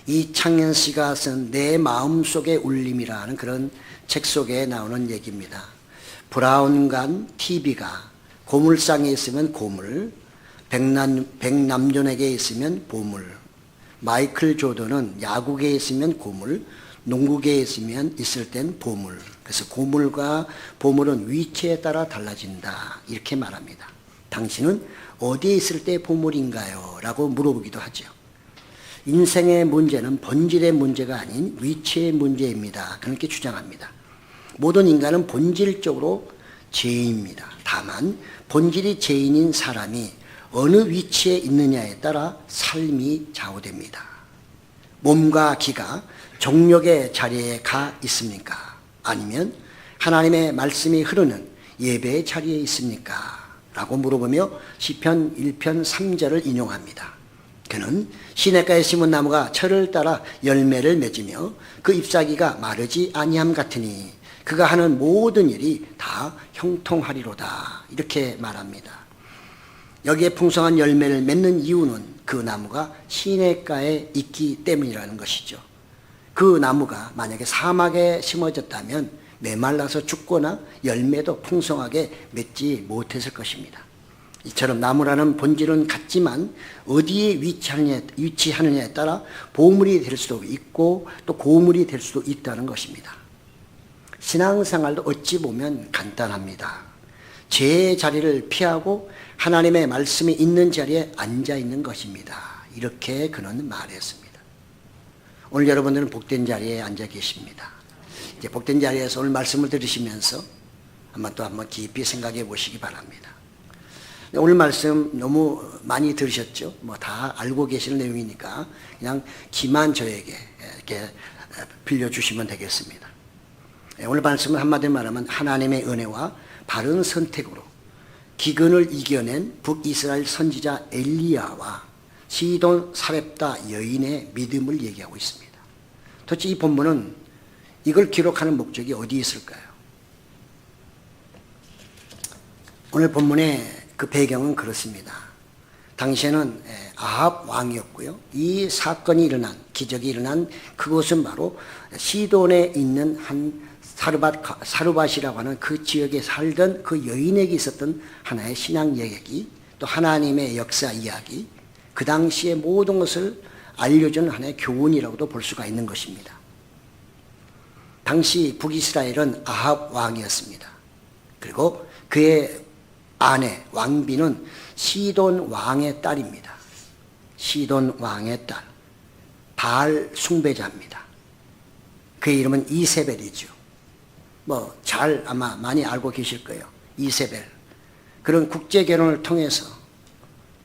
이창현 씨가 쓴 내 마음속의 울림이라는 그런 책 속에 나오는 얘기입니다. 브라운관 TV가 고물상에 있으면 고물, 백남존에게 있으면 보물, 마이클 조던은 야구계에 있으면 고물, 농구계에 있을 땐 보물. 그래서 고물과 보물은 위치에 따라 달라진다, 이렇게 말합니다. 당신은 어디에 있을 때 보물인가요? 라고 물어보기도 하죠. 인생의 문제는 본질의 문제가 아닌 위치의 문제입니다. 그렇게 주장합니다. 모든 인간은 본질적으로 죄인입니다. 다만 본질이 죄인인 사람이 어느 위치에 있느냐에 따라 삶이 좌우됩니다. 몸과 기가 정욕의 자리에 가 있습니까? 아니면 하나님의 말씀이 흐르는 예배의 자리에 있습니까? 라고 물어보며 시편 1편 3절을 인용합니다. 그는 시냇가에 심은 나무가 철을 따라 열매를 맺으며 그 잎사귀가 마르지 아니함 같으니 그가 하는 모든 일이 다 형통하리로다, 이렇게 말합니다. 여기에 풍성한 열매를 맺는 이유는 그 나무가 시냇가에 있기 때문이라는 것이죠. 그 나무가 만약에 사막에 심어졌다면 메말라서 죽거나 열매도 풍성하게 맺지 못했을 것입니다. 이처럼 나무라는 본질은 같지만 어디에 위치하느냐에 따라 보물이 될 수도 있고 또 고물이 될 수도 있다는 것입니다. 신앙생활도 어찌 보면 간단합니다. 죄의 자리를 피하고 하나님의 말씀이 있는 자리에 앉아 있는 것입니다. 이렇게 그는 말했습니다. 오늘 여러분들은 복된 자리에 앉아 계십니다. 이제 복된 자리에서 오늘 말씀을 들으시면서 한번 깊이 생각해 보시기 바랍니다. 오늘 말씀 너무 많이 들으셨죠? 다 알고 계시는 내용이니까 그냥 기만 저에게 이렇게 빌려주시면 되겠습니다. 오늘 말씀은 한마디로 말하면 하나님의 은혜와 바른 선택으로 기근을 이겨낸 북이스라엘 선지자 엘리야와 시돈 사렙다 여인의 믿음을 얘기하고 있습니다. 도대체 이 본문은 이걸 기록하는 목적이 어디 있을까요? 오늘 본문의 그 배경은 그렇습니다. 당시에는 아합 왕이었고요. 이 사건이 일어난, 기적이 일어난 그곳은 바로 시돈에 있는 한 사르밧이라고 하는 그 지역에 살던 그 여인에게 있었던 하나의 신앙 얘기, 또 하나님의 역사 이야기, 그 당시의 모든 것을 알려주는 하나의 교훈이라고도 볼 수가 있는 것입니다. 당시 북이스라엘은 아합 왕이었습니다. 그리고 그의 아내 왕비는 시돈 왕의 딸입니다. 시돈 왕의 딸, 바알 숭배자입니다. 그의 이름은 이세벨이죠. 잘 아마 많이 알고 계실 거예요. 이세벨. 그런 국제 결혼을 통해서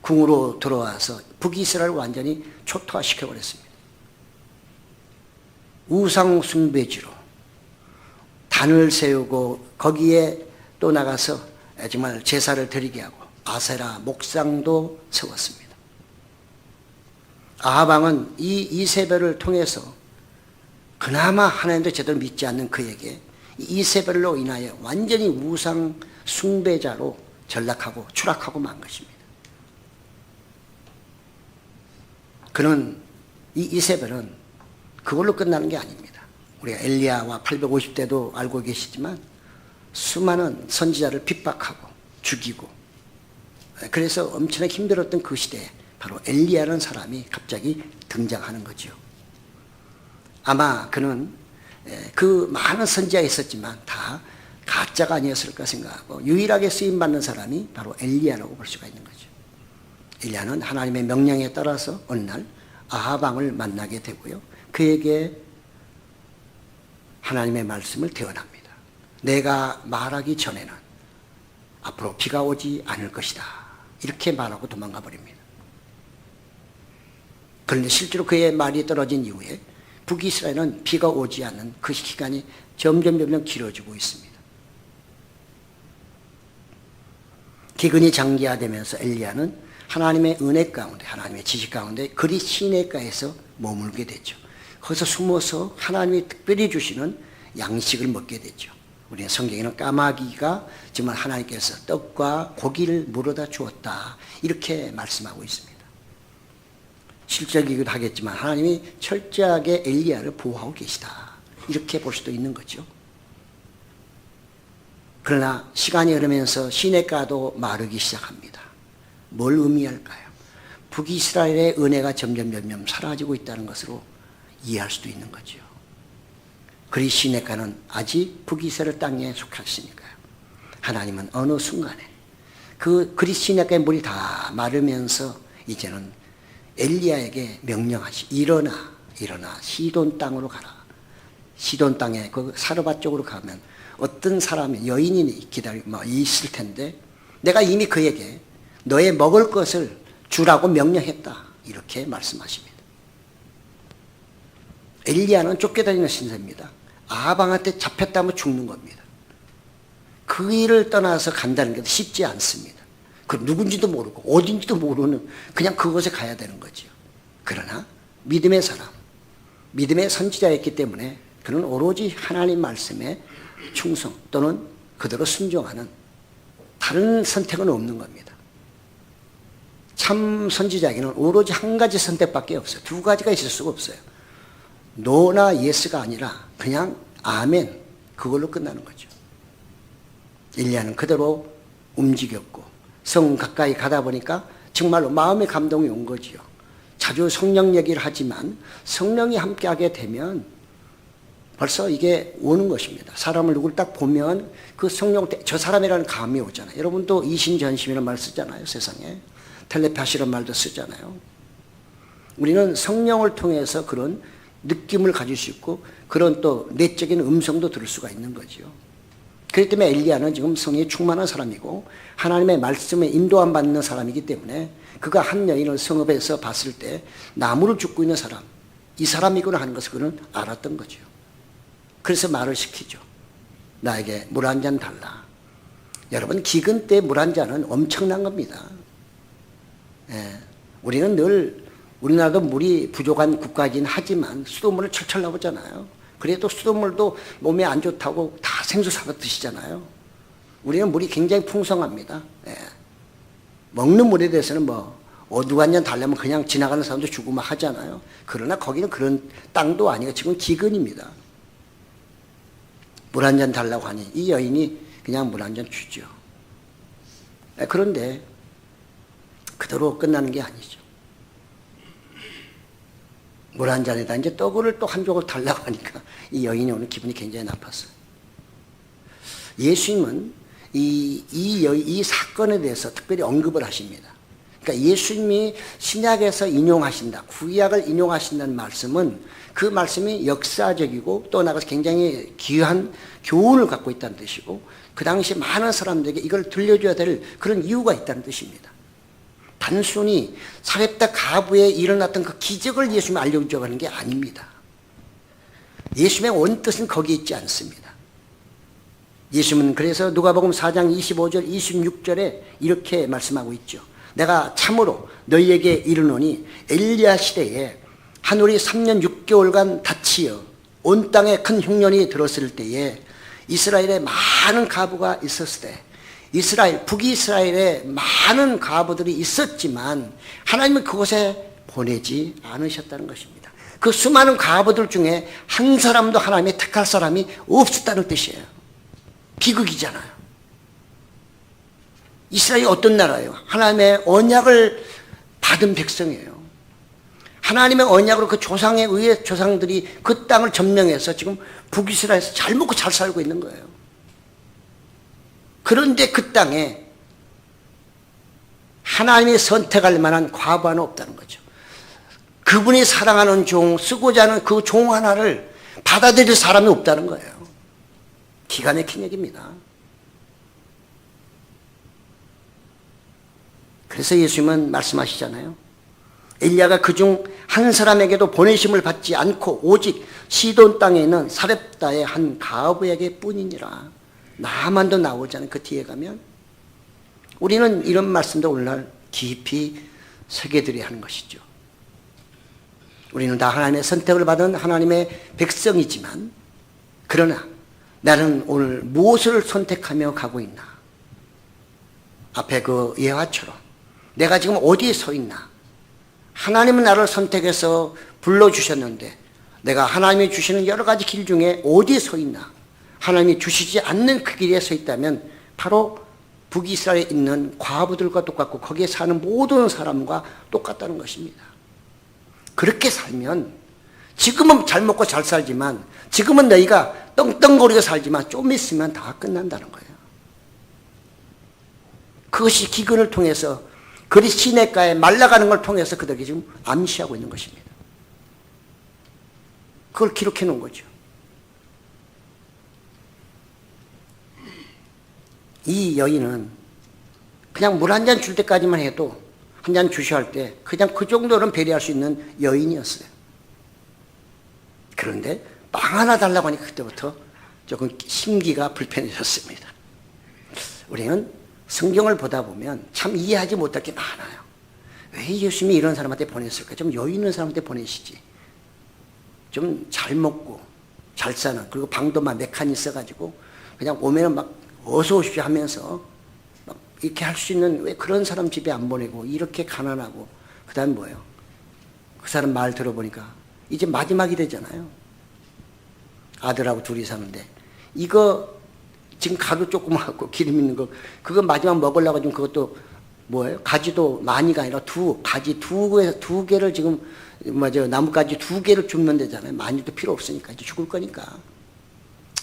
궁으로 들어와서 북이스라엘을 완전히 초토화시켜 버렸습니다. 우상 숭배지로 단을 세우고 거기에 또 나가서 정말 제사를 드리게 하고 아세라 목상도 세웠습니다. 아합 왕은 이 이세벨을 통해서 그나마 하나님도 제대로 믿지 않는 그에게 이세벨로 인하여 완전히 우상 숭배자로 전락하고 추락하고 만 것입니다. 그는 이 이세벨은 그걸로 끝나는 게 아닙니다. 우리가 엘리야와 850대도 알고 계시지만 수많은 선지자를 핍박하고 죽이고, 그래서 엄청나게 힘들었던 그 시대에 바로 엘리야라는 사람이 갑자기 등장하는 거죠. 아마 그는 그 많은 선지자가 있었지만 다 가짜가 아니었을까 생각하고 유일하게 쓰임받는 사람이 바로 엘리야라고 볼 수가 있는 거죠. 엘리야는 하나님의 명령에 따라서 어느 날 아합 왕을 만나게 되고요. 그에게 하나님의 말씀을 대언합니다. 내가 말하기 전에는 앞으로 비가 오지 않을 것이다, 이렇게 말하고 도망가 버립니다. 그런데 실제로 그의 말이 떨어진 이후에 북이스라엘은 비가 오지 않는 그 기간이 점점 길어지고 있습니다. 기근이 장기화되면서 엘리야는 하나님의 은혜 가운데, 하나님의 지식 가운데 그리 시냇가에서 머물게 되죠. 거기서 숨어서 하나님이 특별히 주시는 양식을 먹게 되죠. 우리는 성경에는 까마귀가 정말 하나님께서 떡과 고기를 물어다 주었다, 이렇게 말씀하고 있습니다. 실적이기도 하겠지만 하나님이 철저하게 엘리야를 보호하고 계시다. 이렇게 볼 수도 있는 거죠. 그러나 시간이 흐르면서 시냇가도 마르기 시작합니다. 뭘 의미할까요? 북이스라엘의 은혜가 점점 사라지고 있다는 것으로 이해할 수도 있는 거죠. 그리 시냇가는 아직 북이스라엘 땅에 속했으니까요. 하나님은 어느 순간에 그리 시냇가의 물이 다 마르면서 이제는 엘리야에게 명령하시, 일어나 시돈 땅으로 가라. 시돈 땅에 그 사르밧 쪽으로 가면 어떤 사람이 여인이 기다리고 있을 텐데 내가 이미 그에게 너의 먹을 것을 주라고 명령했다. 이렇게 말씀하십니다. 엘리야는 쫓겨다니는 신세입니다. 아합왕한테 잡혔다면 죽는 겁니다. 그 일을 떠나서 간다는 게 쉽지 않습니다. 그 누군지도 모르고 어딘지도 모르는 그냥 그곳에 가야 되는 거죠. 그러나 믿음의 사람, 믿음의 선지자였기 때문에 그는 오로지 하나님 말씀에 충성 또는 그대로 순종하는 다른 선택은 없는 겁니다. 참 선지자에게는 오로지 한 가지 선택밖에 없어요. 두 가지가 있을 수가 없어요. 노나 예스가 아니라 그냥 아멘, 그걸로 끝나는 거죠. 엘리야는 그대로 움직였고 성 가까이 가다 보니까 정말로 마음의 감동이 온 거지요. 자주 성령 얘기를 하지만 성령이 함께하게 되면 벌써 이게 오는 것입니다. 사람을 누굴 딱 보면 그 성령, 저 사람이라는 감이 오잖아요. 여러분도 이신전심이라는 말 쓰잖아요. 세상에 텔레파시라는 말도 쓰잖아요. 우리는 성령을 통해서 그런 느낌을 가질 수 있고 그런 또 내적인 음성도 들을 수가 있는 거죠. 그렇기 때문에 엘리야는 지금 성령이 충만한 사람이고 하나님의 말씀에 인도함 받는 사람이기 때문에 그가 한 여인을 성읍에서 봤을 때 나무를 줍고 있는 사람, 이 사람이구나 하는 것을 그는 알았던 거죠. 그래서 말을 시키죠. 나에게 물 한 잔 달라. 여러분, 기근 때 물 한 잔은 엄청난 겁니다. 예, 우리는 늘 우리나라도 물이 부족한 국가이긴 하지만 수돗물을 철철 나오잖아요. 그래도 수돗물도 몸에 안 좋다고 다 생수 사다 드시잖아요. 우리는 물이 굉장히 풍성합니다. 예. 먹는 물에 대해서는 누가 한 잔 달라면 그냥 지나가는 사람도 주고 막 하잖아요. 그러나 거기는 그런 땅도 아니고 지금 기근입니다. 물 한 잔 달라고 하니 이 여인이 그냥 물 한 잔 주죠. 예, 그런데 그대로 끝나는 게 아니죠. 물 한 잔에다 이제 떡을 또 한 조각 달라고 하니까 이 여인이 오늘 기분이 굉장히 나빴어요. 예수님은 이 사건에 대해서 특별히 언급을 하십니다. 그러니까 예수님이 신약에서 인용하신다, 구약을 인용하신다는 말씀은 그 말씀이 역사적이고 또 나가서 굉장히 귀한 교훈을 갖고 있다는 뜻이고 그 당시 많은 사람들에게 이걸 들려줘야 될 그런 이유가 있다는 뜻입니다. 단순히 사렙다 가부에 일어났던 그 기적을 예수님이 알려주려고 하는 게 아닙니다. 예수님의 원뜻은 거기에 있지 않습니다. 예수님은 그래서 누가복음 4장 25절 26절에 이렇게 말씀하고 있죠. 내가 참으로 너희에게 이르노니 엘리야 시대에 하늘이 3년 6개월간 닫히어 온 땅에 큰 흉년이 들었을 때에 이스라엘에 많은 가부가 있었을 때 북이스라엘에 많은 가부들이 있었지만 하나님은 그곳에 보내지 않으셨다는 것입니다. 그 수많은 가부들 중에 한 사람도 하나님의 택할 사람이 없었다는 뜻이에요. 비극이잖아요. 이스라엘이 어떤 나라예요? 하나님의 언약을 받은 백성이에요. 하나님의 언약으로 그 조상에 의해 조상들이 그 땅을 점령해서 지금 북이스라엘에서 잘 먹고 잘 살고 있는 거예요. 그런데 그 땅에 하나님이 선택할 만한 과부 하나 없다는 거죠. 그분이 사랑하는 종, 쓰고자 하는 그 종 하나를 받아들일 사람이 없다는 거예요. 기가 막힌 얘기입니다. 그래서 예수님은 말씀하시잖아요. 엘리야가 그중 한 사람에게도 보내심을 받지 않고 오직 시돈 땅에 있는 사렙다의 한 가부에게 뿐이니라. 나만도 나오지 않은 그 뒤에 가면 우리는 이런 말씀도 오늘날 깊이 새겨들여야 하는 것이죠. 우리는 다 하나님의 선택을 받은 하나님의 백성이지만 그러나 나는 오늘 무엇을 선택하며 가고 있나? 앞에 그 예화처럼 내가 지금 어디에 서 있나? 하나님은 나를 선택해서 불러주셨는데 내가 하나님이 주시는 여러 가지 길 중에 어디에 서 있나? 하나님이 주시지 않는 그 길에 서 있다면 바로 북이스라엘에 있는 과부들과 똑같고 거기에 사는 모든 사람과 똑같다는 것입니다. 그렇게 살면 지금은 잘 먹고 잘 살지만 지금은 너희가 떵떵거리고 살지만 좀 있으면 다 끝난다는 거예요. 그것이 기근을 통해서 그리 시냇가에 말라가는 걸 통해서 그들이 지금 암시하고 있는 것입니다. 그걸 기록해 놓은 거죠. 이 여인은 그냥 물 한 잔 줄 때까지만 해도 한 잔 주셔 할 때 그냥 그 정도는 배려할 수 있는 여인이었어요. 그런데 빵 하나 달라고 하니까 그때부터 조금 심기가 불편해졌습니다. 우리는 성경을 보다 보면 참 이해하지 못할 게 많아요. 왜 예수님이 이런 사람한테 보냈을까? 좀 여유 있는 사람한테 보내시지. 좀 잘 먹고 잘 사는, 그리고 방도 막 메칸이 있어가지고 그냥 오면은 막 어서 오십시오 하면서 막 이렇게 할 수 있는, 왜 그런 사람 집에 안 보내고 이렇게 가난하고. 그 다음 뭐예요? 그 사람 말 들어보니까 이제 마지막이 되잖아요. 아들하고 둘이 사는데 이거 지금 가루 조그맣고 기름 있는 거 그거 마지막 먹으려고 지금 그것도 뭐예요? 가지도 많이가 아니라 가지 두 개를 지금 나뭇가지 2개를 줍는 데잖아요. 많이도 필요 없으니까 이제 죽을 거니까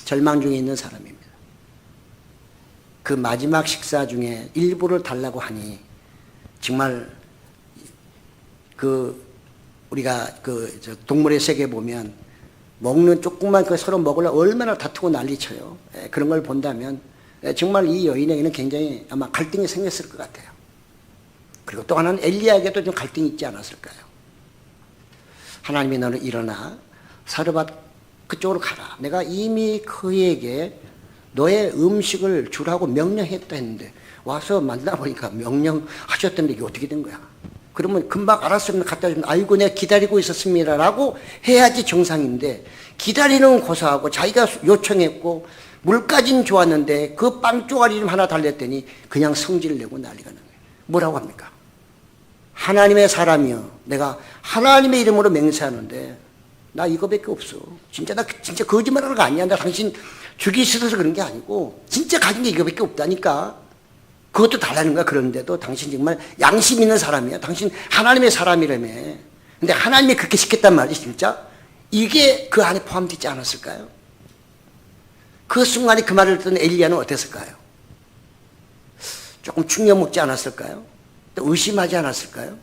절망 중에 있는 사람입니다. 그 마지막 식사 중에 일부를 달라고 하니 정말 우리가 동물의 세계에 보면 먹는 조금만 서로 먹으려고 얼마나 다투고 난리쳐요. 그런 걸 본다면 정말 이 여인에게는 굉장히 아마 갈등이 생겼을 것 같아요. 그리고 또 하나는 엘리야에게도 좀 갈등이 있지 않았을까요? 하나님이 너는 일어나 사르밧 그쪽으로 가라. 내가 이미 그에게 너의 음식을 주라고 명령했다 했는데 와서 만나보니까 명령하셨던데 이게 어떻게 된 거야? 그러면 금방 알았으면 갖다 주면 아이고 내가 기다리고 있었습니다 라고 해야지 정상인데, 기다리는 고사하고 자기가 요청했고 물까지는 좋았는데 그 빵 쪼가리 좀 하나 달랬더니 그냥 성질을 내고 난리가 나는 거예요. 뭐라고 합니까? 하나님의 사람이여, 내가 하나님의 이름으로 맹세하는데 나 이거밖에 없어. 나 진짜 거짓말하는 거 아니야. 나 당신 주기 싫어서 그런 게 아니고 진짜 가진 게 이거밖에 없다니까. 그것도 달라는 거야. 그런데도 당신 정말 양심 있는 사람이야. 당신 하나님의 사람이라며. 근데 하나님이 그렇게 시켰단 말이지. 진짜 이게 그 안에 포함되지 않았을까요? 그 순간에 그 말을 듣는 엘리야는 어땠을까요? 조금 충격 먹지 않았을까요? 또 의심하지 않았을까요?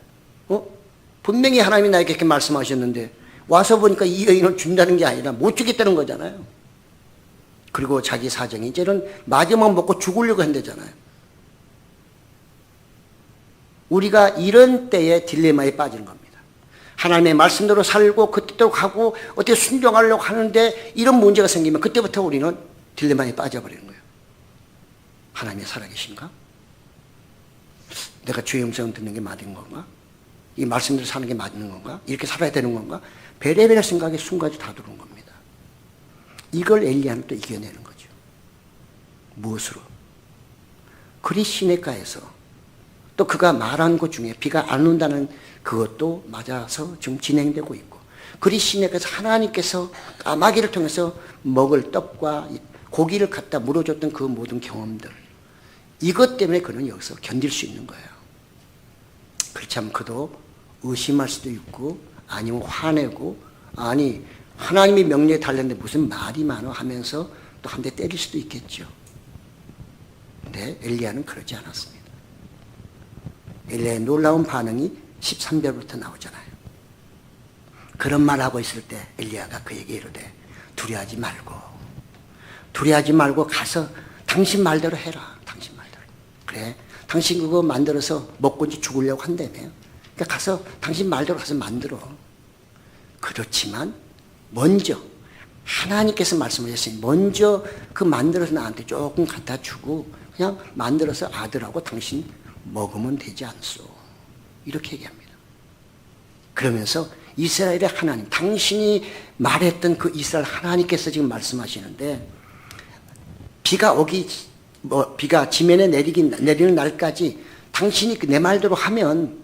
분명히 하나님이 나에게 이렇게 말씀하셨는데 와서 보니까 이 여인을 준다는 게 아니라 못 주겠다는 거잖아요. 그리고 자기 사정이 이제는 마지막 먹고 죽으려고 한다잖아요. 우리가 이런 때에 딜레마에 빠지는 겁니다. 하나님의 말씀대로 살고 그 뜻대로 가고 어떻게 순종하려고 하는데 이런 문제가 생기면 그때부터 우리는 딜레마에 빠져버리는 거예요. 하나님이 살아계신가? 내가 주의 음성 듣는 게 맞은 건가? 이 말씀대로 사는 게 맞는 건가? 이렇게 살아야 되는 건가? 베레베레 생각이 순간에 다 들어온 겁니다. 이걸 엘리야는 또 이겨내는 거죠. 무엇으로? 그리 시냇가에서 또 그가 말한 것 중에 비가 안 온다는 그것도 맞아서 지금 진행되고 있고, 그리 시냇가에서 하나님께서 까마귀를 통해서 먹을 떡과 고기를 갖다 물어줬던 그 모든 경험들, 이것 때문에 그는 여기서 견딜 수 있는 거예요. 그렇지 않으면 그도 의심할 수도 있고 아니면 화내고 아니 하나님이 명령에 달렸는데 무슨 말이 많아 하면서 또 한 대 때릴 수도 있겠죠. 근데 엘리야는 그러지 않았습니다. 엘리야의 놀라운 반응이 13절부터 나오잖아요. 그런 말하고 있을 때 엘리야가 그에게 이르되 두려워하지 말고 가서 당신 말대로 해라. 당신 말대로. 그래, 당신 그거 만들어서 먹고 이제 죽으려고 한다며. 그러니까 가서 당신 말대로 가서 만들어. 그렇지만 먼저 하나님께서 말씀하셨으니 먼저 그 만들어서 나한테 조금 갖다 주고 그냥 만들어서 아들하고 당신 먹으면 되지 않소. 이렇게 얘기합니다. 그러면서 이스라엘의 하나님, 당신이 말했던 그 이스라엘 하나님께서 지금 말씀하시는데 비가 지면에 내리는 날까지 당신이 내 말대로 하면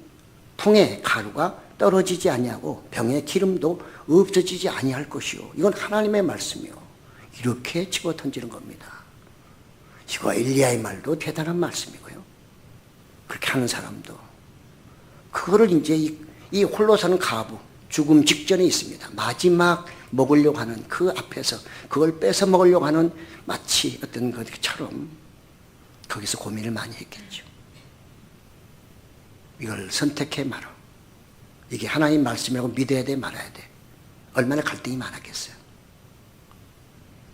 통에 가루가 떨어지지 아니하고 병의 기름도 없어지지 아니할 것이요. 이건 하나님의 말씀이요. 이렇게 집어던지는 겁니다. 이거 엘리야의 말도 대단한 말씀이고요. 그렇게 하는 사람도. 그거를 이제 이 홀로 사는 가부, 죽음 직전에 있습니다. 마지막 먹으려고 하는 그 앞에서 그걸 뺏어 먹으려고 하는 마치 어떤 것처럼 거기서 고민을 많이 했겠죠. 이걸 선택해 말어. 이게 하나님 말씀이라고 믿어야 돼 말아야 돼. 얼마나 갈등이 많았겠어요.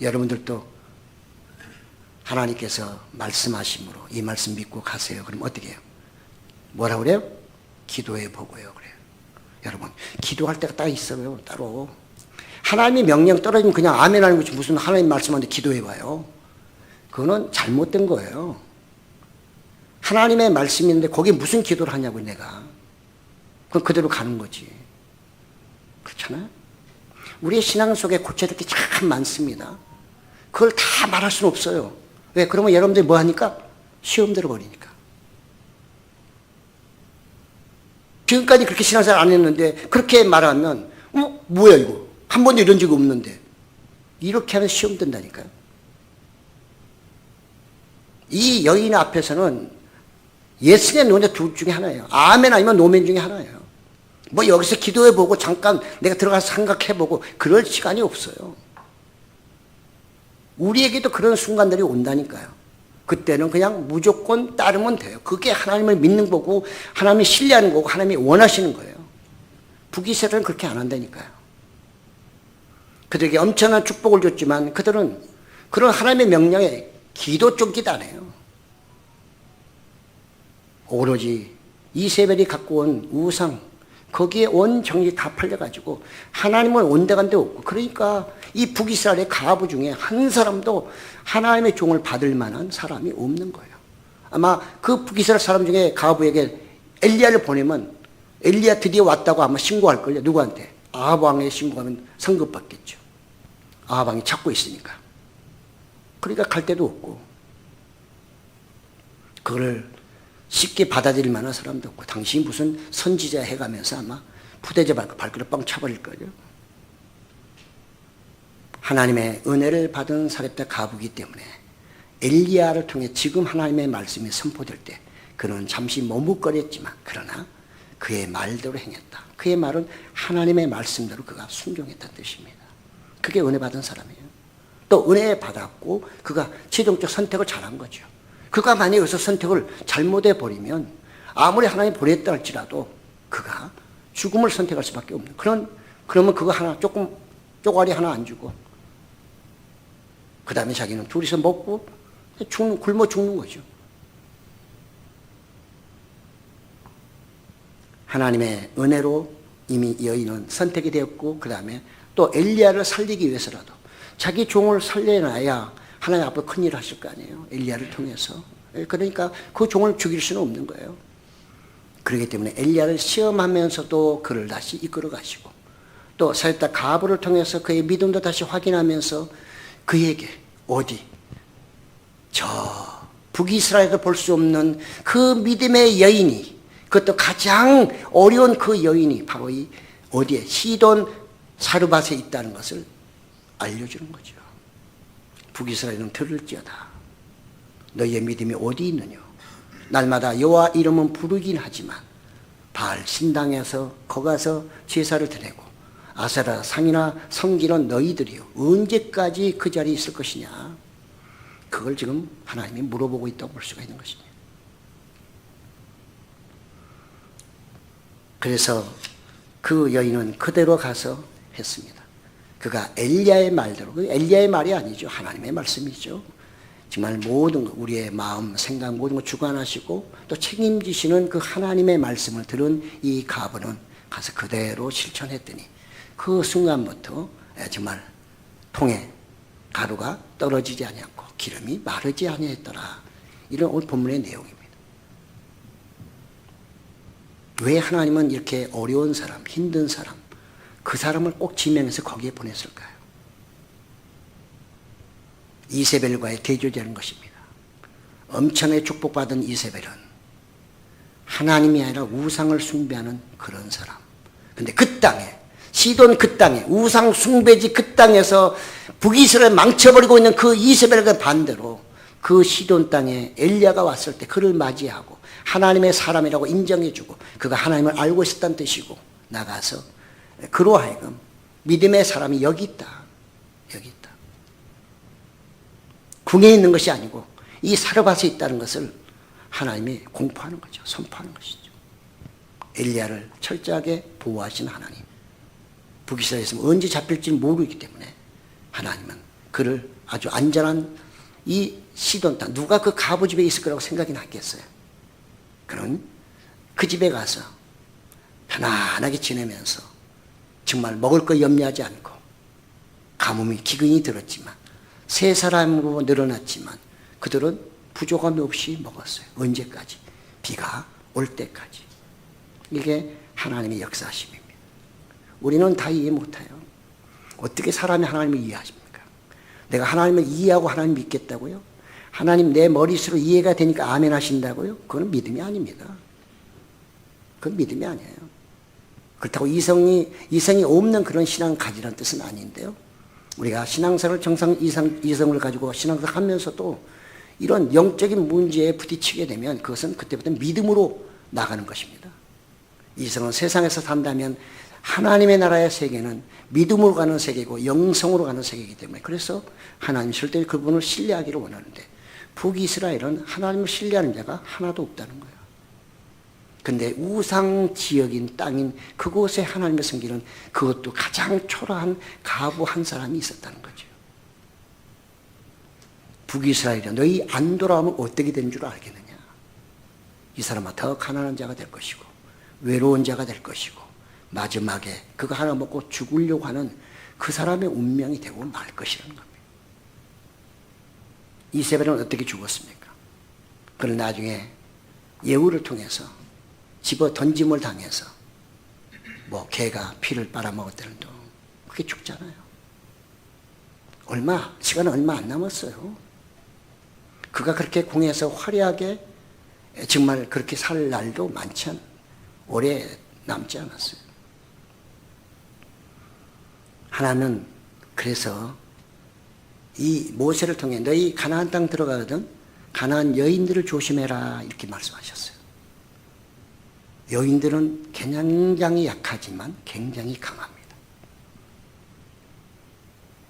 여러분들도 하나님께서 말씀하심으로 이 말씀 믿고 가세요. 그럼 어떻게 해요? 뭐라고 그래요? 기도해 보고요. 그래요. 여러분, 기도할 때가 딱 있어요. 따로. 하나님의 명령 떨어지면 그냥 아멘 하는 거지 무슨 하나님 말씀하는데 기도해 봐요. 그거는 잘못된 거예요. 하나님의 말씀인데 거기에 무슨 기도를 하냐고 내가. 그건 그대로 가는 거지. 그렇잖아요? 우리의 신앙 속에 고쳐야 될 게 참 많습니다. 그걸 다 말할 수는 없어요. 왜? 그러면 여러분들이 뭐 하니까? 시험 들어버리니까. 지금까지 그렇게 신앙생활 안 했는데 그렇게 말하면 뭐야 이거? 한 번도 이런 적이 없는데. 이렇게 하면 시험 든다니까요. 이 여인 앞에서는 예스냐 노냐 둘 중에 하나예요. 아멘 아니면 노멘 중에 하나예요. 뭐 여기서 기도해보고 잠깐 내가 들어가서 생각해보고 그럴 시간이 없어요. 우리에게도 그런 순간들이 온다니까요. 그때는 그냥 무조건 따르면 돼요. 그게 하나님을 믿는 거고 하나님이 신뢰하는 거고 하나님이 원하시는 거예요. 북이스라엘은 그렇게 안 한다니까요. 그들에게 엄청난 축복을 줬지만 그들은 그런 하나님의 명령에 기도 쫓기도 안 해요. 오로지 이세벨이 갖고 온 우상 거기에 온 정이 다 팔려가지고 하나님은 온데간데 없고 그러니까 이 북이스라엘의 가부 중에 한 사람도 하나님의 종을 받을 만한 사람이 없는 거예요. 아마 그 북이스라엘 사람 중에 가부에게 엘리야를 보내면 엘리야 드디어 왔다고 아마 신고할걸요. 누구한테? 아합 왕에 신고하면 성급받겠죠. 아합 왕이 찾고 있으니까. 그러니까 갈 데도 없고 그걸 쉽게 받아들일 만한 사람도 없고 당신이 무슨 선지자 해가면서 아마 푸대접 발걸음 빵 차버릴 거예요. 하나님의 은혜를 받은 사렙다 가부기 때문에 엘리야를 통해 지금 하나님의 말씀이 선포될 때 그는 잠시 머뭇거렸지만 그러나 그의 말대로 행했다. 그의 말은 하나님의 말씀대로 그가 순종했다는 뜻입니다. 그게 은혜 받은 사람이에요. 또 은혜 받았고 그가 최종적 선택을 잘한 거죠. 그가 만약에 여기서 선택을 잘못해 버리면 아무리 하나님 보냈다 할지라도 그가 죽음을 선택할 수밖에 없는 그러면 그거 하나 조금 쪼가리 하나 안 주고 그 다음에 자기는 둘이서 먹고 굶어 죽는 거죠. 하나님의 은혜로 이미 여인은 선택이 되었고 그 다음에 또 엘리야를 살리기 위해서라도 자기 종을 살려놔야 하나님 앞으로 큰일을 하실 거 아니에요. 엘리야를 통해서. 그러니까 그 종을 죽일 수는 없는 거예요. 그렇기 때문에 엘리야를 시험하면서도 그를 다시 이끌어 가시고 또 사렙다 가부를 통해서 그의 믿음도 다시 확인하면서 그에게 어디 저 북이스라엘에서 볼 수 없는 그 믿음의 여인이 그것도 가장 어려운 그 여인이 바로 이 어디에 시돈 사르밧에 있다는 것을 알려주는 거죠. 북이스라엘은 들을지어다. 너희의 믿음이 어디 있느냐. 날마다 여호와 이름은 부르긴 하지만 바알 신당에서 거가서 제사를 드리고 아세라 상이나 섬기는 너희들이요 언제까지 그 자리에 있을 것이냐. 그걸 지금 하나님이 물어보고 있다고 볼 수가 있는 것입니다. 그래서 그 여인은 그대로 가서 했습니다. 그가 엘리야의 말대로, 엘리야의 말이 아니죠. 하나님의 말씀이죠. 정말 모든 것, 우리의 마음, 생각 모든 걸 주관하시고 또 책임지시는 그 하나님의 말씀을 들은 이 가부는 가서 그대로 실천했더니 그 순간부터 정말 통에 가루가 떨어지지 아니었고 기름이 마르지 아니했더라. 이런 오늘 본문의 내용입니다. 왜 하나님은 이렇게 어려운 사람, 힘든 사람, 그 사람을 꼭 지명해서 거기에 보냈을까요? 이세벨과의 대조되는 것입니다. 엄청나게 축복받은 이세벨은 하나님이 아니라 우상을 숭배하는 그런 사람, 근데 그 땅에, 시돈 그 땅에, 우상 숭배지 그 땅에서 북이스라엘 망쳐버리고 있는 그 이세벨과 반대로 그 시돈 땅에 엘리야가 왔을 때 그를 맞이하고 하나님의 사람이라고 인정해주고 그가 하나님을 알고 있었다는 뜻이고 나가서 그로 하여금 믿음의 사람이 여기 있다. 여기 있다. 궁에 있는 것이 아니고 이 사르밧에 있다는 것을 하나님이 공포하는 거죠. 선포하는 것이죠. 엘리야를 철저하게 보호하신 하나님. 북이스라엘에 있으면 언제 잡힐지 모르기 때문에 하나님은 그를 아주 안전한 이 시돈 땅, 누가 그 가부 집에 있을 거라고 생각이나 했겠어요. 그런 그 집에 가서 편안하게 지내면서 정말 먹을 거 염려하지 않고 가뭄이 기근이 들었지만 세 사람으로 늘어났지만 그들은 부족함이 없이 먹었어요. 언제까지? 비가 올 때까지. 이게 하나님의 역사심입니다. 우리는 다 이해 못해요. 어떻게 사람이 하나님을 이해하십니까? 내가 하나님을 이해하고 하나님 믿겠다고요? 하나님 내 머릿수로 이해가 되니까 아멘 하신다고요? 그건 믿음이 아닙니다. 그건 믿음이 아니에요. 그렇다고 이성이 없는 그런 신앙 가지라는 뜻은 아닌데요. 우리가 신앙생활 정상 이성을 가지고 신앙생활 하면서도 이런 영적인 문제에 부딪히게 되면 그것은 그때부터 믿음으로 나가는 것입니다. 이성은 세상에서 산다면 하나님의 나라의 세계는 믿음으로 가는 세계고 영성으로 가는 세계이기 때문에 그래서 하나님 절대 그분을 신뢰하기를 원하는데 북이스라엘은 하나님을 신뢰하는 자가 하나도 없다는 거예요. 근데 우상 지역인 땅인 그곳에 하나님의 섬기는 그것도 가장 초라한 가부 한 사람이 있었다는 거죠. 북이스라엘이야 너희 안 돌아오면 어떻게 되는 줄 알겠느냐. 이 사람은 더 가난한 자가 될 것이고 외로운 자가 될 것이고 마지막에 그거 하나 먹고 죽으려고 하는 그 사람의 운명이 되고 말 것이라는 겁니다. 이세벨은 어떻게 죽었습니까? 그는 나중에 예후를 통해서 집어 던짐을 당해서 개가 피를 빨아먹었다는 둥 그게 죽잖아요. 시간은 얼마 안 남았어요. 그가 그렇게 공에서 화려하게 정말 그렇게 살 날도 오래 남지 않았어요. 하나님은 그래서 이 모세를 통해 너희 가나안 땅 들어가거든 가나안 여인들을 조심해라 이렇게 말씀하셨어요. 여인들은 굉장히 약하지만 굉장히 강합니다.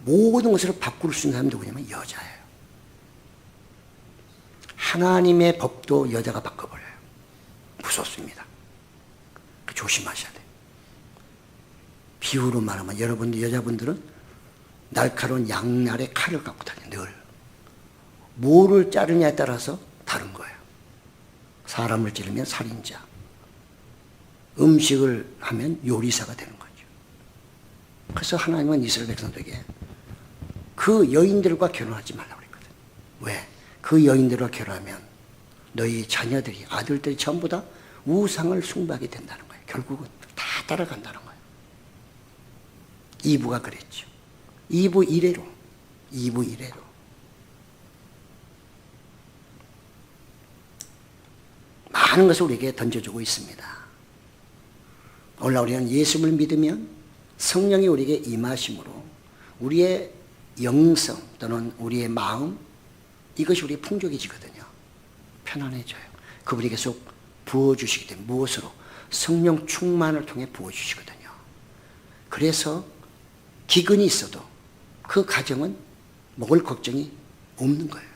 모든 것을 바꿀 수 있는 사람이 누구냐면 여자예요. 하나님의 법도 여자가 바꿔버려요. 무섭습니다. 조심하셔야 돼요. 비유로 말하면 여러분들 여자분들은 날카로운 양날의 칼을 갖고 다녀요. 늘. 뭐를 자르냐에 따라서 다른 거예요. 사람을 찌르면 살인자, 음식을 하면 요리사가 되는 거죠. 그래서 하나님은 이스라엘 백성들에게 그 여인들과 결혼하지 말라고 그랬거든요. 왜? 그 여인들과 결혼하면 너희 자녀들이 아들들이 전부 다 우상을 숭배하게 된다는 거예요. 결국은 다 따라간다는 거예요. 이브가 그랬죠. 이브 이래로 많은 것을 우리에게 던져주고 있습니다. 오늘 우리는 예수를 믿으면 성령이 우리에게 임하심으로 우리의 영성 또는 우리의 마음 이것이 우리의 풍족해지거든요. 편안해져요. 그분이 계속 부어주시기 때문에 무엇으로? 성령 충만을 통해 부어주시거든요. 그래서 기근이 있어도 그 가정은 먹을 걱정이 없는 거예요.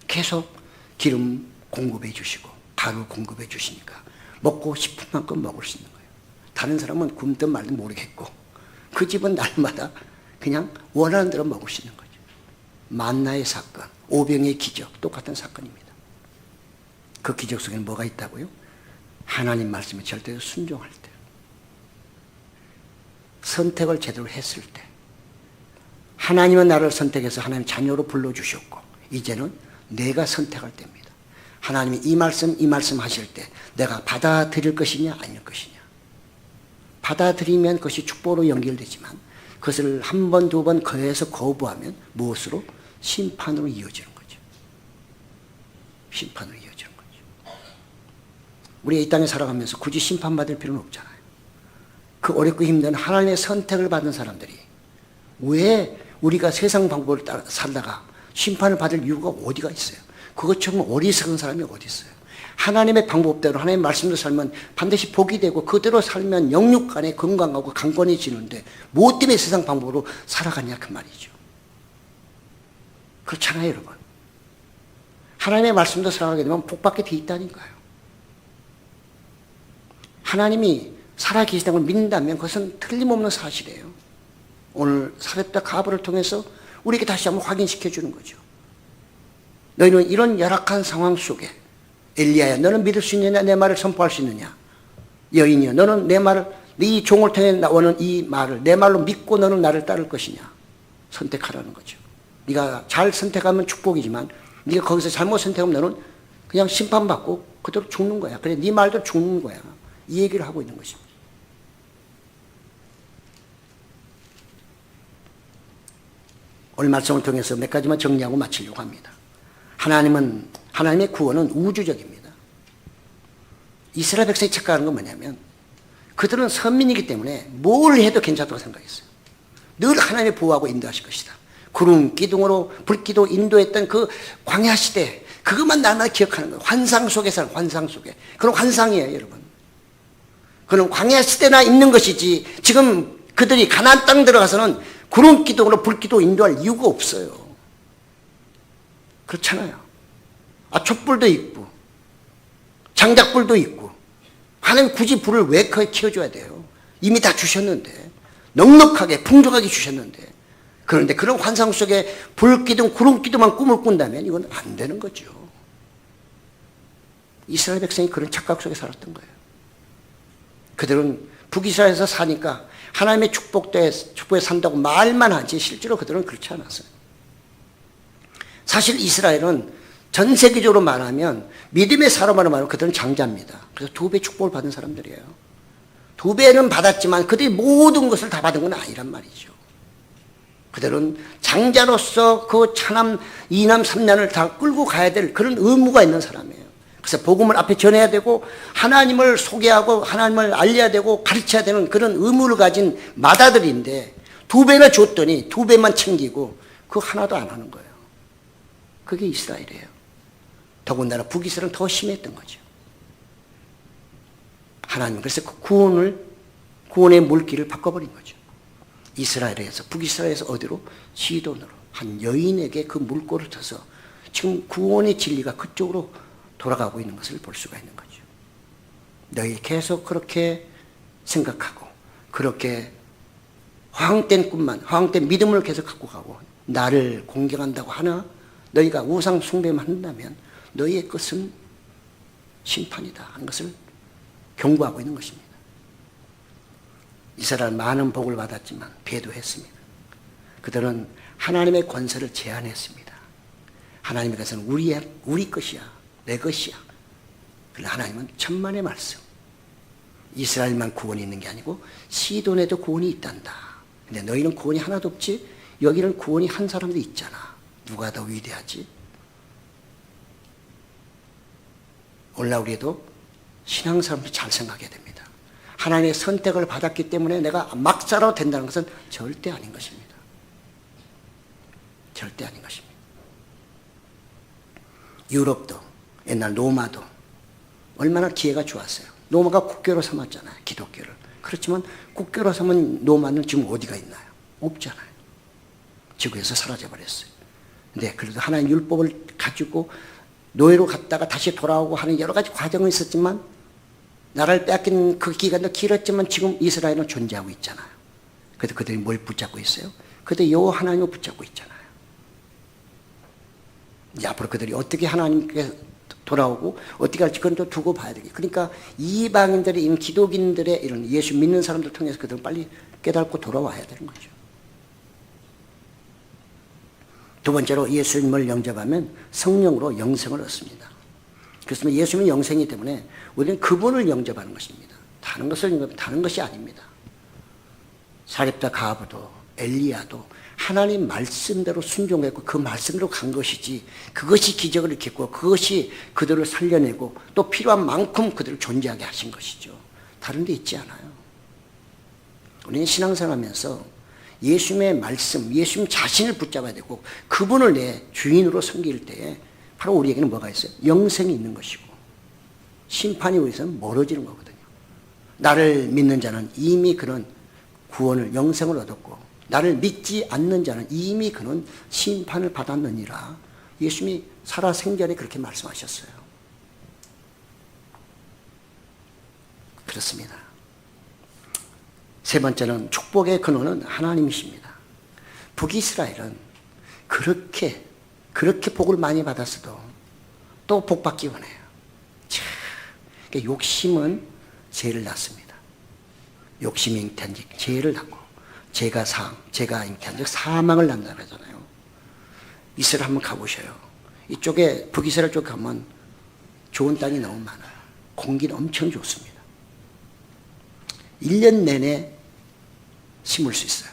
계속 기름 공급해 주시고 가루 공급해 주시니까 먹고 싶은 만큼 먹을 수 있는 거예요. 다른 사람은 굶든 말든 모르겠고 그 집은 날마다 그냥 원하는 대로 먹을 수 있는 거죠. 만나의 사건, 오병의 기적 똑같은 사건입니다. 그 기적 속에는 뭐가 있다고요? 하나님 말씀에 절대로 순종할 때, 선택을 제대로 했을 때, 하나님은 나를 선택해서 하나님 자녀로 불러주셨고 이제는 내가 선택할 때입니다. 하나님이 이 말씀 하실 때 내가 받아들일 것이냐 아닐 것이냐. 받아들이면 그것이 축복으로 연결되지만 그것을 한 번, 두 번 거해서 거부하면 무엇으로? 심판으로 이어지는 거죠. 심판으로 이어지는 거죠. 우리가 이 땅에 살아가면서 굳이 심판받을 필요는 없잖아요. 그 어렵고 힘든 하나님의 선택을 받은 사람들이 왜 우리가 세상 방법을 따라 살다가 심판을 받을 이유가 어디가 있어요? 그것처럼 어리석은 사람이 어디 있어요? 하나님의 방법대로 하나님의 말씀대로 살면 반드시 복이 되고 그대로 살면 영육간에 건강하고 강건해지는데 무엇 때문에 세상 방법으로 살아가냐 그 말이죠. 그렇잖아요 여러분. 하나님의 말씀대로 살아가게 되면 복받게 돼 있다니까요. 하나님이 살아계시다는 걸 믿는다면 그것은 틀림없는 사실이에요. 오늘 사렙다 가브를 통해서 우리에게 다시 한번 확인시켜 주는 거죠. 너희는 이런 열악한 상황 속에 엘리야야 너는 믿을 수 있느냐 내 말을 선포할 수 있느냐 여인이여 너는 내 말을 네 종을 통해 나오는 이 말을 내 말로 믿고 너는 나를 따를 것이냐 선택하라는 거죠. 네가 잘 선택하면 축복이지만 네가 거기서 잘못 선택하면 너는 그냥 심판받고 그대로 죽는 거야. 그래 네 말도 죽는 거야. 이 얘기를 하고 있는 것입니다. 오늘 말씀을 통해서 몇 가지만 정리하고 마치려고 합니다. 하나님의 구원은 우주적입니다. 이스라엘 백성이 착각하는 건 뭐냐면 그들은 선민이기 때문에 뭘 해도 괜찮다고 생각했어요. 늘 하나님이 보호하고 인도하실 것이다. 구름, 기둥으로 불기도 인도했던 그 광야 시대 그것만 날마다 기억하는 거예요. 환상 속에 사는 환상 속에. 그런 환상이에요 여러분. 그는 광야 시대나 있는 것이지 지금 그들이 가나안 땅 들어가서는 구름 기둥으로 불기도 인도할 이유가 없어요. 그렇잖아요. 촛불도 있고 장작불도 있고 하나님 굳이 불을 왜 켜줘야 돼요? 이미 다 주셨는데 넉넉하게 풍족하게 주셨는데 그런데 그런 환상 속에 불기둥 구름기둥만 꿈을 꾼다면 이건 안 되는 거죠. 이스라엘 백성이 그런 착각 속에 살았던 거예요. 그들은 북이스라엘에서 사니까 하나님의 축복에 산다고 말만 하지 실제로 그들은 그렇지 않았어요. 사실 이스라엘은 전 세계적으로 말하면 믿음의 사람으로 말하면 그들은 장자입니다. 그래서 2배 축복을 받은 사람들이에요. 2배는 받았지만 그들이 모든 것을 다 받은 건 아니란 말이죠. 그들은 장자로서 그 차남 2남 3남을 다 끌고 가야 될 그런 의무가 있는 사람이에요. 그래서 복음을 앞에 전해야 되고 하나님을 소개하고 하나님을 알려야 되고 가르쳐야 되는 그런 의무를 가진 마다들인데 2배나 줬더니 2배만 챙기고 그거 하나도 안 하는 거예요. 그게 이스라엘이에요. 더군다나 북이스라엘은 더 심했던 거죠. 하나님 그래서 그 구원의 물길을 바꿔버린 거죠. 이스라엘에서 북이스라엘에서 어디로? 시돈으로 한 여인에게 그 물꼬를 터서 지금 구원의 진리가 그쪽으로 돌아가고 있는 것을 볼 수가 있는 거죠. 너희 계속 그렇게 생각하고 그렇게 허황된 꿈만 허황된 믿음을 계속 갖고 가고 나를 공경한다고 하나 너희가 우상 숭배만 한다면 너희의 끝은 심판이다 하는 것을 경고하고 있는 것입니다. 이스라엘 많은 복을 받았지만 배도했습니다. 그들은 하나님의 권세를 제한했습니다. 하나님의 것은 우리 것이야 내 것이야. 그러나 하나님은 천만의 말씀. 이스라엘만 구원이 있는 게 아니고 시돈에도 구원이 있단다. 근데 너희는 구원이 하나도 없지? 여기는 구원이 한 사람도 있잖아. 누가 더 위대하지? 오늘날 우리도 신앙사람도 잘 생각해야 됩니다. 하나님의 선택을 받았기 때문에 내가 막 살아도 된다는 것은 절대 아닌 것입니다. 절대 아닌 것입니다. 유럽도 옛날 로마도 얼마나 기회가 좋았어요. 로마가 국교로 삼았잖아요. 기독교를. 그렇지만 국교로 삼은 로마는 지금 어디가 있나요? 없잖아요. 지구에서 사라져버렸어요. 근데 그래도 하나님 율법을 가지고 노예로 갔다가 다시 돌아오고 하는 여러 가지 과정이 있었지만 나라를 빼앗긴 그 기간도 길었지만 지금 이스라엘은 존재하고 있잖아요. 그래도 그들이 뭘 붙잡고 있어요? 그들이 여호와 하나님을 붙잡고 있잖아요. 이제 앞으로 그들이 어떻게 하나님께 돌아오고 어떻게 할지 그건 또 두고 봐야 되겠죠. 그러니까 이방인들의 이런 기독인들의 이런 예수 믿는 사람들 통해서 그들은 빨리 깨닫고 돌아와야 되는 거죠. 두 번째로 예수님을 영접하면 성령으로 영생을 얻습니다. 그렇습니다. 예수님은 영생이기 때문에 우리는 그분을 영접하는 것입니다. 다른 것을 영접하면 다른 것이 아닙니다. 사렙다 가브도 엘리야도 하나님 말씀대로 순종했고 그 말씀대로 간 것이지 그것이 기적을 일으켰고 그것이 그들을 살려내고 또 필요한 만큼 그들을 존재하게 하신 것이죠. 다른 데 있지 않아요. 우리는 신앙생활하면서 예수님의 말씀, 예수님 자신을 붙잡아야 되고 그분을 내 주인으로 섬길 때에 바로 우리에게는 뭐가 있어요? 영생이 있는 것이고 심판이 우리에게는 멀어지는 거거든요. 나를 믿는 자는 이미 그는 구원을, 영생을 얻었고 나를 믿지 않는 자는 이미 그는 심판을 받았느니라. 예수님이 살아생전에 그렇게 말씀하셨어요. 그렇습니다. 세 번째는 축복의 근원은 하나님이십니다. 북이스라엘은 그렇게 복을 많이 받았어도 또 복받기 원해요. 그러니까 욕심은 죄를 낳습니다. 욕심이 잉태한즉 죄를 낳고 죄가 잉태한즉 사망을 낳는다 그러잖아요. 이스라엘 한번 가보셔요. 이쪽에 북이스라엘 쪽 가면 좋은 땅이 너무 많아요. 공기는 엄청 좋습니다. 1년 내내 심을 수 있어요.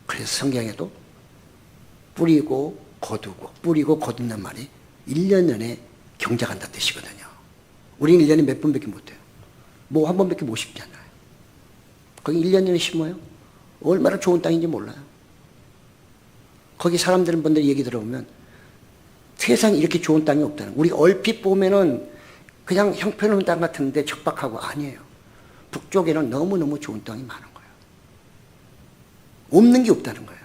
그래서 성경에도 뿌리고 거둔단 말이 1년 내내 경작한다는 뜻이거든요. 우리는 1년에 몇 번밖에 못해요. 뭐 한 번밖에 못 심잖아요. 거기 1년 내내 심어요. 얼마나 좋은 땅인지 몰라요. 거기 분들 얘기 들어보면 세상에 이렇게 좋은 땅이 없다는 거예요. 우리가 얼핏 보면은 그냥 형편없는 땅 같은데 척박하고 아니에요. 북쪽에는 너무너무 좋은 땅이 많은 거예요. 없는 게 없다는 거예요.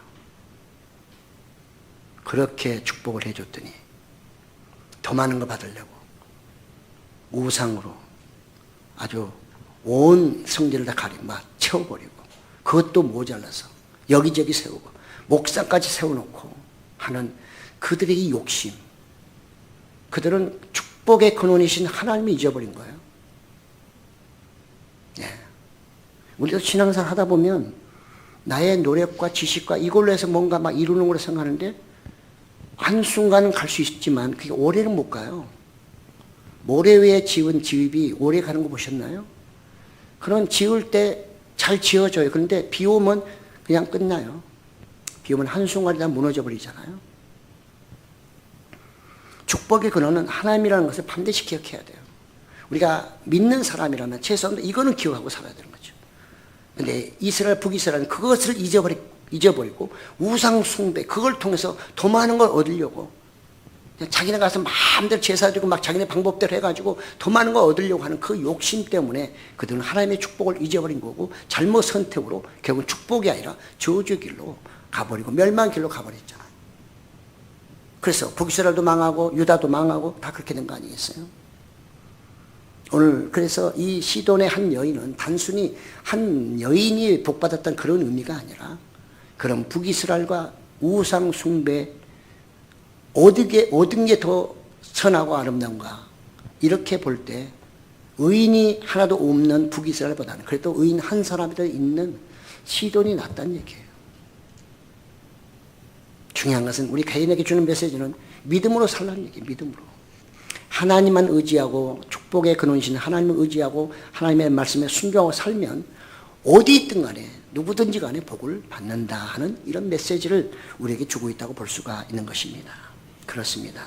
그렇게 축복을 해줬더니 더 많은 거 받으려고 우상으로 아주 온 성전을 다 채워버리고 그것도 모자라서 여기저기 세우고 목상까지 세워놓고 하는 그들의 이 욕심, 그들은 축복의 근원이신 하나님을 잊어버린 거예요. 예. 우리도 신앙생활 하다 보면 나의 노력과 지식과 이걸로 해서 뭔가 막 이루는 걸로 생각하는데 한순간은 갈 수 있지만 그게 오래는 못 가요. 모래 위에 지은 집이 오래 가는 거 보셨나요? 그런 지을 때 잘 지어져요. 그런데 비 오면 그냥 끝나요. 비 오면 한순간에 다 무너져 버리잖아요. 축복의 근원은 하나님이라는 것을 반드시 기억해야 돼요. 우리가 믿는 사람이라면 최소한 이거는 기억하고 살아야 되는 거죠. 그런데 이스라엘, 북이스라엘은 그것을 잊어버리고 우상 숭배, 그걸 통해서 더 많은 걸 얻으려고 자기네 가서 마음대로 제사드리고 막 자기네 방법대로 해가지고 더 많은 걸 얻으려고 하는 그 욕심 때문에 그들은 하나님의 축복을 잊어버린 거고 잘못 선택으로 결국 축복이 아니라 저주의 길로 가버리고 멸망의 길로 가버렸잖아요. 그래서 북이스라엘도 망하고 유다도 망하고 다 그렇게 된 거 아니겠어요? 오늘 그래서 이 시돈의 한 여인은 단순히 한 여인이 복받았다는 그런 의미가 아니라 그런 북이스라엘과 우상 숭배 얻은 게 더 선하고 아름다운가 이렇게 볼 때 의인이 하나도 없는 북이스라엘보다는 그래도 의인 한 사람이라도 있는 시돈이 낫다는 얘기예요. 중요한 것은 우리 개인에게 주는 메시지는 믿음으로 살라는 얘기예요. 믿음으로. 하나님만 의지하고 축복의 근원이신 하나님을 의지하고 하나님의 말씀에 순종하고 살면 어디 있든 간에 누구든지 간에 복을 받는다 하는 이런 메시지를 우리에게 주고 있다고 볼 수가 있는 것입니다. 그렇습니다.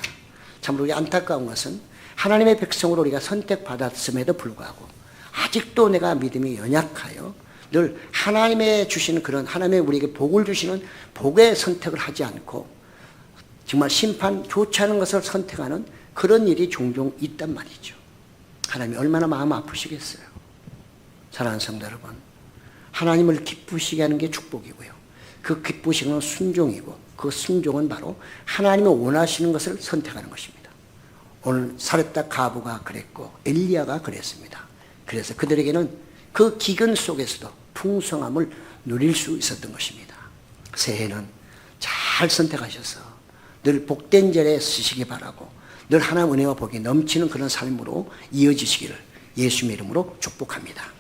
참으로 우리 안타까운 것은 하나님의 백성으로 우리가 선택받았음에도 불구하고 아직도 내가 믿음이 연약하여 늘 하나님의 주시는 그런 하나님의 우리에게 복을 주시는 복의 선택을 하지 않고 정말 심판 좋지 않은 것을 선택하는 그런 일이 종종 있단 말이죠. 하나님이 얼마나 마음 아프시겠어요. 사랑하는 성도 여러분, 하나님을 기쁘시게 하는 게 축복이고요. 그 기쁘시는 건 순종이고 그 순종은 바로 하나님이 원하시는 것을 선택하는 것입니다. 오늘 사렙다 가부가 그랬고 엘리야가 그랬습니다. 그래서 그들에게는 그 기근 속에서도 풍성함을 누릴 수 있었던 것입니다. 새해는 잘 선택하셔서 늘 복된 자리에 쓰시기 바라고 늘 하나님 은혜와 복이 넘치는 그런 삶으로 이어지시기를 예수님의 이름으로 축복합니다.